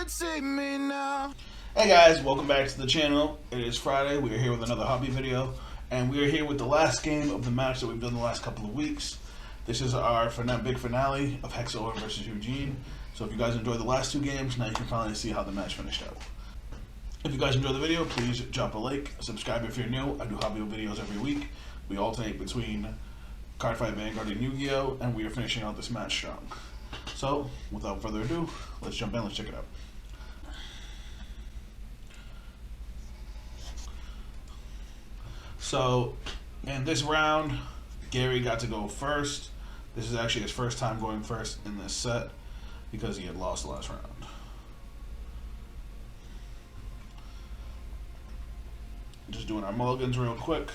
Save me now. Hey guys, welcome back to the channel. It is Friday. We are here with another hobby video, and we are here with the last game of the match that we've done the last couple of weeks. This is our big finale of Hexaorb versus Eugene. So if you guys enjoyed the last two games, now you can finally see how the match finished out. If you guys enjoyed the video, please drop a like, subscribe if you're new. I do hobby videos every week. We alternate between Cardfight Vangaurd and Yu-Gi-Oh, and we are finishing out this match strong. So without further ado, let's jump in, let's check it out. So, in this round, Gary got to go first. This is actually his first time going first in this set because he had lost the last round. Just doing our mulligans real quick.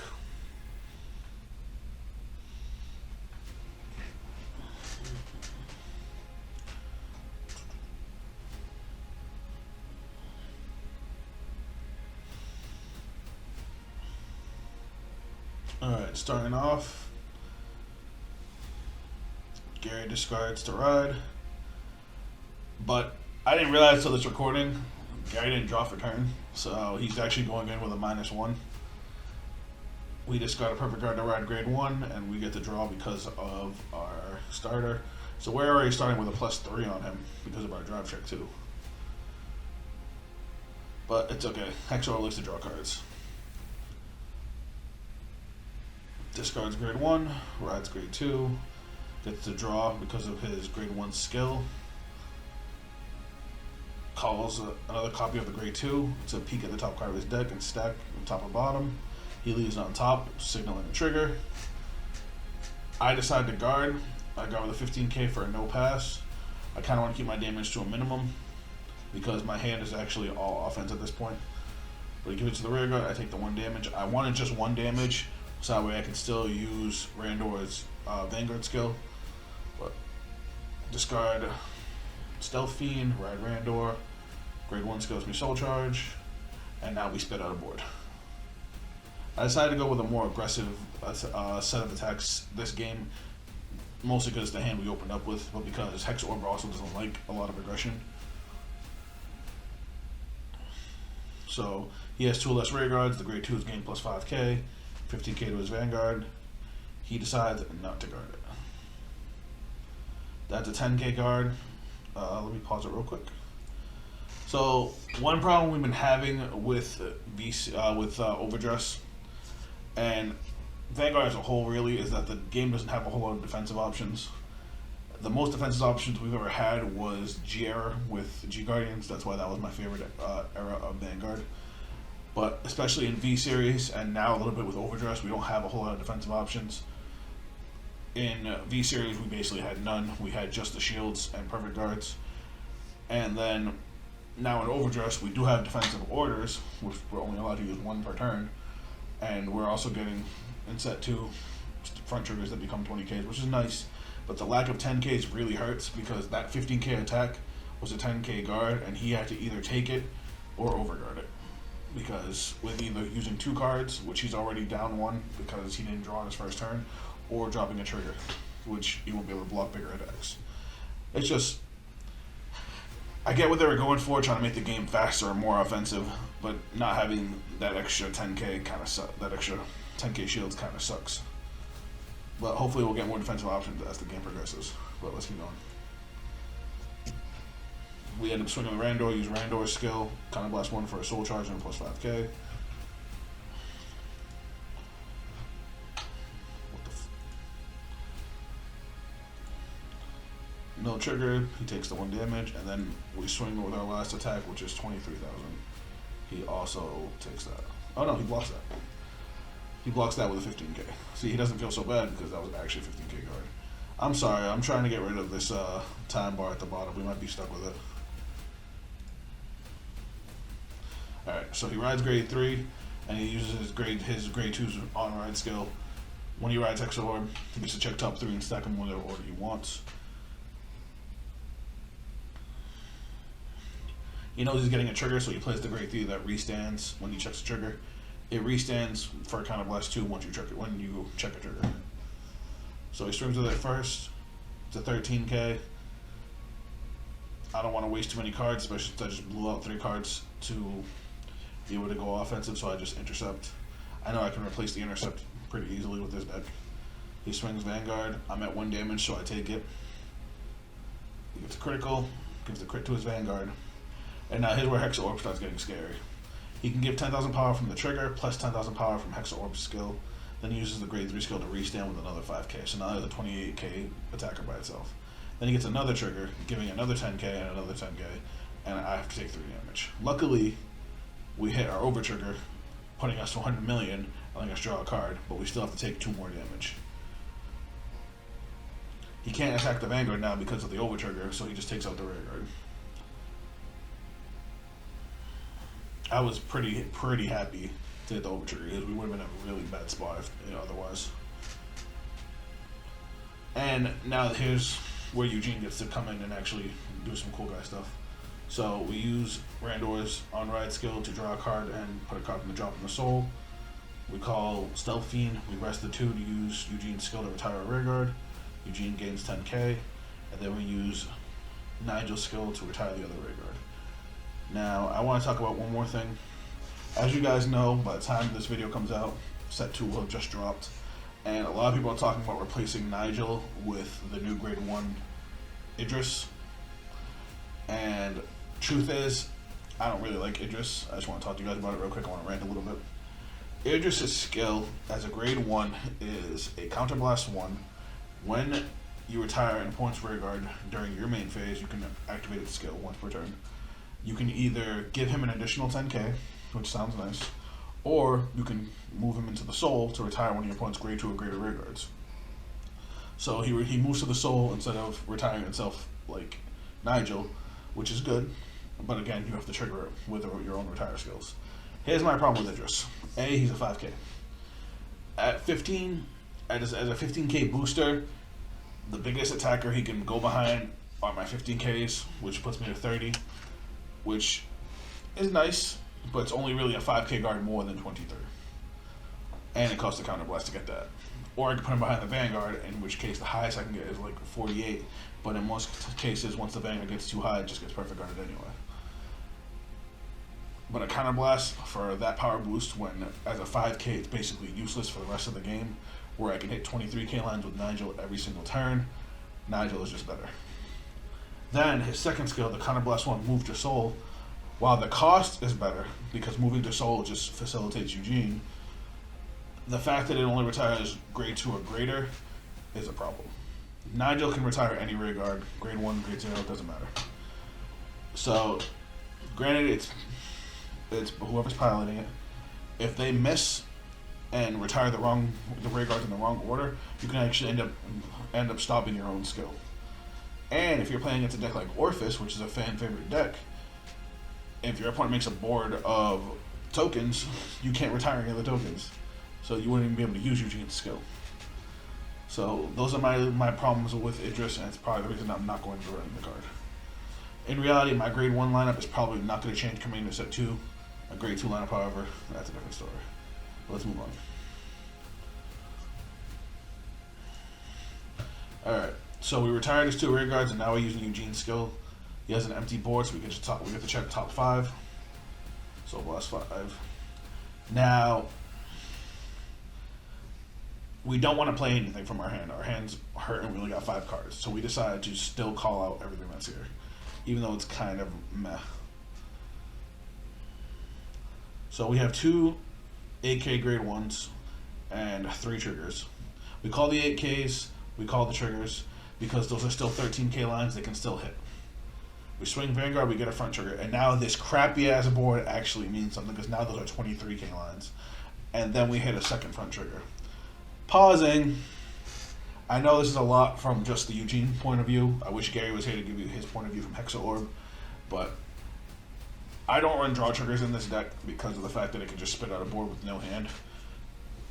Alright, starting off, Gary discards to ride, but I didn't realize till this recording, Gary didn't draw for turn, so he's actually going in with a -1. We discard a perfect card to ride grade 1, and we get to draw because of our starter. So we're already starting with a +3 on him because of our drive check too. But it's okay, Hexaorb likes to draw cards. Discards grade 1, rides grade 2, gets to draw because of his grade 1 skill. Calls another copy of the grade 2 to peek at the top card of his deck and stack from top and bottom. He leaves on top, signaling a trigger. I decide to guard. I guard with a 15k for a no pass. I kind of want to keep my damage to a minimum because my hand is actually all offense at this point. But I give it to the rear guard, I take the 1 damage. I wanted just 1 damage. So that way I can still use Randor's Vanguard skill. But discard Stealth Fiend, ride Randor, grade 1 skills me Soul Charge, and now we spit out a board. I decided to go with a more aggressive set of attacks this game, mostly because it's the hand we opened up with, but because Hexaorb also doesn't like a lot of aggression. So he has 2 less rear guards, the grade 2 is gained plus 5k. 15k to his Vanguard. He decides not to guard it. That's a 10k guard. Let me pause it real quick. So one problem we've been having with Overdress and Vanguard as a whole really is that the game doesn't have a whole lot of defensive options. The most defensive options we've ever had was G-Era with G-Guardians. That's why that was my favorite era of Vanguard. But especially in V-Series, and now a little bit with Overdress, we don't have a whole lot of defensive options. In V-Series, we basically had none. We had just the shields and perfect guards. And then, now in Overdress, we do have defensive orders, which we're only allowed to use 1 per turn. And we're also getting, in set 2, front triggers that become 20Ks, which is nice. But the lack of 10Ks really hurts, because that 15K attack was a 10K guard, and he had to either take it or overguard it. Because with either using 2 cards, which he's already down 1 because he didn't draw on his first turn, or dropping a trigger, which he won't be able to block bigger attacks. It's just, I get what they were going for, trying to make the game faster and more offensive, but not having that extra 10k kind of sucks. That extra 10k shields kind of sucks. But hopefully we'll get more defensive options as the game progresses. But let's keep going. We end up swinging with Randor, use Randor's skill, Counter Blast 1 for a Soul Charge and plus 5k. No trigger, he takes the 1 damage, and then we swing with our last attack, which is 23,000. He also takes that. Oh no, he blocks that. He blocks that with a 15k. See, he doesn't feel so bad because that was actually a 15k guard. I'm sorry, I'm trying to get rid of this time bar at the bottom. We might be stuck with it. Alright, so he rides grade 3, and he uses his grade 2's on ride skill. When he rides Hexaorb, he gets to check top 3 and stack them in whatever order he wants. He knows he's getting a trigger, so he plays the Grade 3 that restands when he checks a trigger. It restands for a Counterblast 2 once you check it when you check a trigger. So he swings with it first. It's a 13k. I don't want to waste too many cards, especially since I just blew out 3 cards to be able to go offensive, so I just intercept. I know I can replace the intercept pretty easily with this deck. He swings Vanguard. I'm at 1 damage, so I take it. He gets a critical, gives the crit to his Vanguard. And now here's where Hexaorb starts getting scary. He can give 10,000 power from the trigger, plus 10,000 power from Hexaorb's skill. Then he uses the Grade 3 skill to restand with another 5k. So now there's a 28k attacker by itself. Then he gets another trigger, giving another 10k and another 10k. And I have to take 3 damage. Luckily, we hit our over trigger, putting us to 100 million, letting us draw a card, but we still have to take 2 more damage. He can't attack the Vanguard now because of the over trigger, so he just takes out the rear guard. I was pretty happy to hit the over trigger because we would have been in a really bad spot if, otherwise. And now here's where Eugene gets to come in and actually do some cool guy stuff. So we use Randor's on-ride skill to draw a card and put a card from the drop in the soul. We call Stealth Fiend. We rest the 2 to use Eugene's skill to retire a rear guard. Eugene gains 10k. And then we use Nigel's skill to retire the other rear guard. Now, I want to talk about one more thing. As you guys know, by the time this video comes out, set 2 will have just dropped. And a lot of people are talking about replacing Nigel with the new Grade 1 Idris. And truth is, I don't really like Idris. I just want to talk to you guys about it real quick. I want to rant a little bit. Idris' skill as a Grade 1 is a Counterblast 1. When you retire an opponent's rear guard during your main phase, you can activate its skill once per turn. You can either give him an additional 10k, which sounds nice, or you can move him into the soul to retire one of your opponent's Grade 2 or greater rear guards. So he moves to the soul instead of retiring itself like Nigel, which is good, but again, you have to trigger it with your own retire skills. Here's my problem with Idris. A, he's a 5k. At 15, as a 15k booster, the biggest attacker he can go behind are my 15ks, which puts me to 30, which is nice, but it's only really a 5k guard more than 23. And it costs a Counterblast to get that. Or I can put him behind the Vanguard, in which case the highest I can get is like 48, but in most cases, once the Vanguard gets too high, it just gets perfect guarded anyway. But a Counterblast for that power boost, when as a 5k it's basically useless for the rest of the game, where I can hit 23k lines with Nigel every single turn, Nigel is just better. Then his second skill, the Counterblast 1, Move to Soul, while the cost is better, because moving to Soul just facilitates Eugene, the fact that it only retires Grade 2 or greater is a problem. Nigel can retire any rear guard, Grade 1, Grade 0, it doesn't matter. So, granted, it's whoever's piloting it. If they miss and retire the rear guards in the wrong order, you can actually end up stopping your own skill. And if you're playing against a deck like Orphis, which is a fan favorite deck, if your opponent makes a board of tokens, you can't retire any of the tokens. So you wouldn't even be able to use Eugene's skill. So those are my problems with Idris, and it's probably the reason I'm not going to run the card. In reality, my Grade 1 lineup is probably not going to change coming into set 2. A Grade 2 lineup, however, that's a different story. But let's move on. Alright, so we retired his 2 rear guards, and now we're using Eugene's skill. He has an empty board, so we get to check top 5. So blast 5. Now, we don't want to play anything from our hand. Our hand's hurt and we only got 5 cards. So we decided to still call out everything that's here, even though it's kind of meh. So we have 2 8k Grade 1s and 3 triggers. We call the 8ks, we call the triggers, because those are still 13k lines, they can still hit. We swing Vanguard, we get a front trigger, and now this crappy ass board actually means something, because now those are 23k lines. And then we hit a second front trigger. Pausing. I know this is a lot from just the Eugene point of view. I wish Gary was here to give you his point of view from Hexaorb, but I don't run draw triggers in this deck because of the fact that it can just spit out a board with no hand.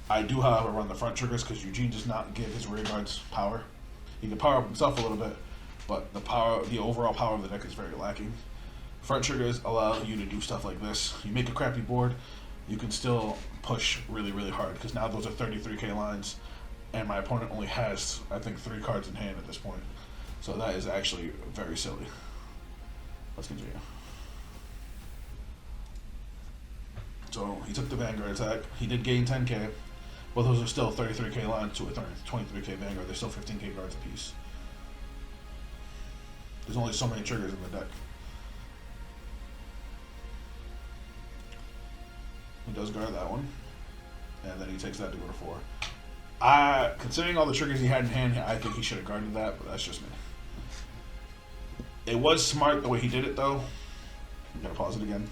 I do, however, run the front triggers because Eugene does not give his rear guards power. He can power up himself a little bit, but the overall power of the deck is very lacking. Front triggers allow you to do stuff like this. You make a crappy board, you can still push really, really hard because now those are 33k lines, and my opponent only has, I think, 3 cards in hand at this point. So that is actually very silly. Let's continue. So he took the Vanguard attack. He did gain 10k. Well, those are still 33k lines to a 23k Vanguard. They're still 15k cards apiece. There's only so many triggers in the deck. He does guard that one. And then he takes that to go to 4. Considering all the triggers he had in hand, I think he should have guarded that, but that's just me. It was smart the way he did it, though. I'm going to pause it again.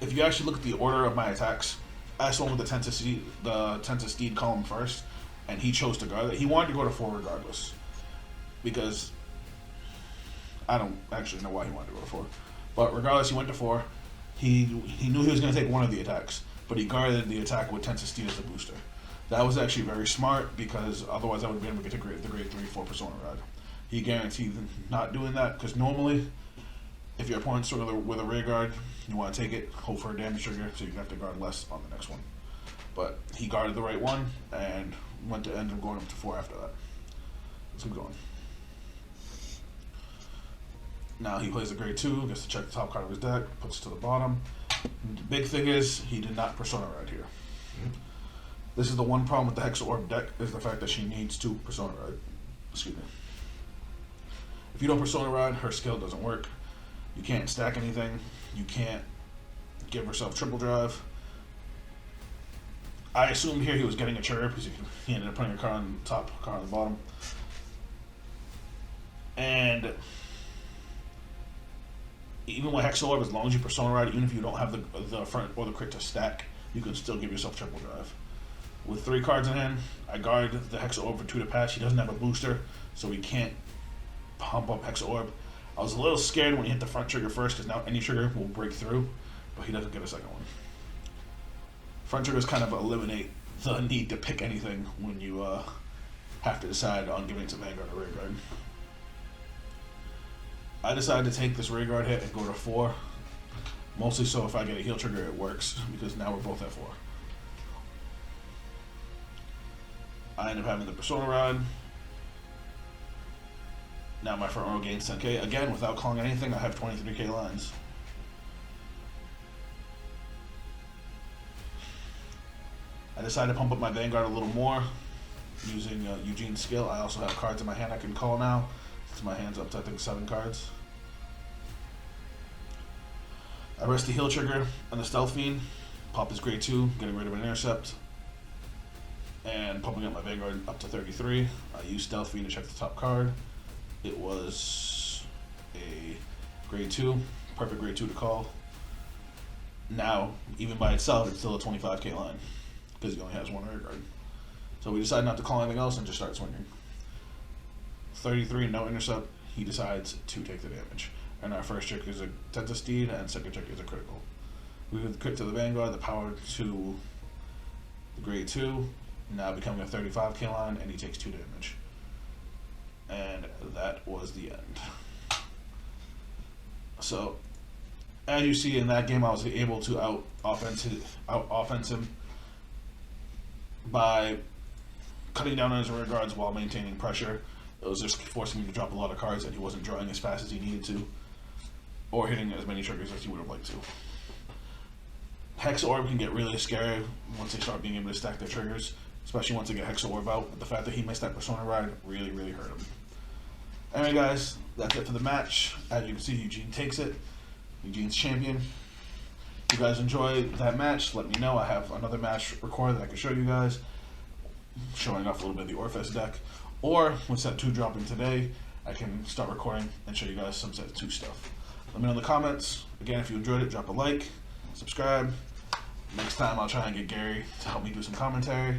If you actually look at the order of my attacks, I swung with the Tensa Steed column first, and he chose to guard it. He wanted to go to 4 regardless, because I don't actually know why he wanted to go to 4. But regardless, he went to 4. He knew he was going to take one of the attacks, but he guarded the attack with Tensa Steed as a booster. That was actually very smart, because otherwise I would have been able to get the grade 3/4 Persona Rod. He guaranteed not doing that, because normally, if your opponent's sort of with a rear guard, you want to take it, hope for a damage trigger, so you have to guard less on the next one. But he guarded the right one, and went to end up going up to 4 after that. Let's keep going. Now he plays the grade 2, gets to check the top card of his deck, puts it to the bottom. The big thing is, he did not Persona Ride here. This is the one problem with the Hexaorb deck, is the fact that she needs to Persona Ride. Excuse me. If you don't Persona Ride, her skill doesn't work. You can't stack anything. You can't give herself triple drive. I assumed here he was getting a trigger because he ended up putting a card on the top, a card on the bottom. And even with Hexaorb, as long as you Persona Ride, even if you don't have the front or the crit to stack, you can still give yourself triple drive. With 3 cards in hand, I guard the Hexaorb for 2 to pass. He doesn't have a booster, so he can't pump up Hexaorb. I was a little scared when he hit the front trigger first, because now any trigger will break through, but he doesn't get a second one. Front triggers kind of eliminate the need to pick anything when you have to decide on giving it to Vanguard or rear guard. I decided to take this rear guard hit and go to 4, mostly so if I get a heal trigger it works, because now we're both at 4. I end up having the Persona Rod. Now my front row gains 10k. Again, without calling anything, I have 23k lines. I decided to pump up my Vanguard a little more using Eugene's skill. I also have cards in my hand I can call now, since my hand's up to I think 7 cards. I rest the heal trigger on the Stealth Fiend, pop his grade 2, getting rid of an intercept, and pumping up my Vanguard up to 33. I use Stealth Fiend to check the top card. It was a grade 2, perfect grade 2 to call. Now, even by itself, it's still a 25k line, because he only has 1 rear guard. So we decide not to call anything else and just start swinging. 33, no intercept, he decides to take the damage. And our first trick is a Tensa Steed, and second trick is a critical. We give the crit to the Vanguard, the power to the grade 2, now becoming a 35k line, and he takes 2 damage. And that was the end. So, as you see in that game, I was able to out offense him by cutting down on his rear guards while maintaining pressure. It was just forcing me to drop a lot of cards that he wasn't drawing as fast as he needed to, or hitting as many triggers as he would have liked to. Hexaorb can get really scary once they start being able to stack their triggers, especially once they get Hexaorb out. But the fact that he missed that Persona Ride really, really hurt him. Anyway, guys, that's it for the match. As you can see, Eugene takes it. Eugene's champion. If you guys enjoyed that match, let me know. I have another match recorded that I can show you guys, showing off a little bit of the Orpheus deck. Or, with set 2 dropping today, I can start recording and show you guys some set 2 stuff. Let me know in the comments. Again, if you enjoyed it, drop a like, subscribe. Next time, I'll try and get Gary to help me do some commentary.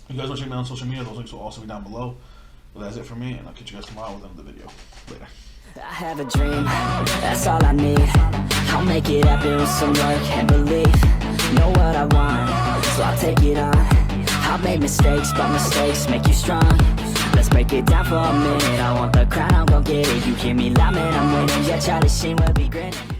If you guys want to check me out on social media, those links will also be down below. But that's it for me, and I'll catch you guys tomorrow with another video. Later. I have a dream, that's all I need. I'll make it happen with some work and belief. know what I want, so I'll take it on. I've made mistakes, but mistakes make you strong. Let's break it down for a minute. I want the crown, I'm gon' get it. You hear me loud, man, I'm winning. Yeah, Charlie Sheen will be grinning.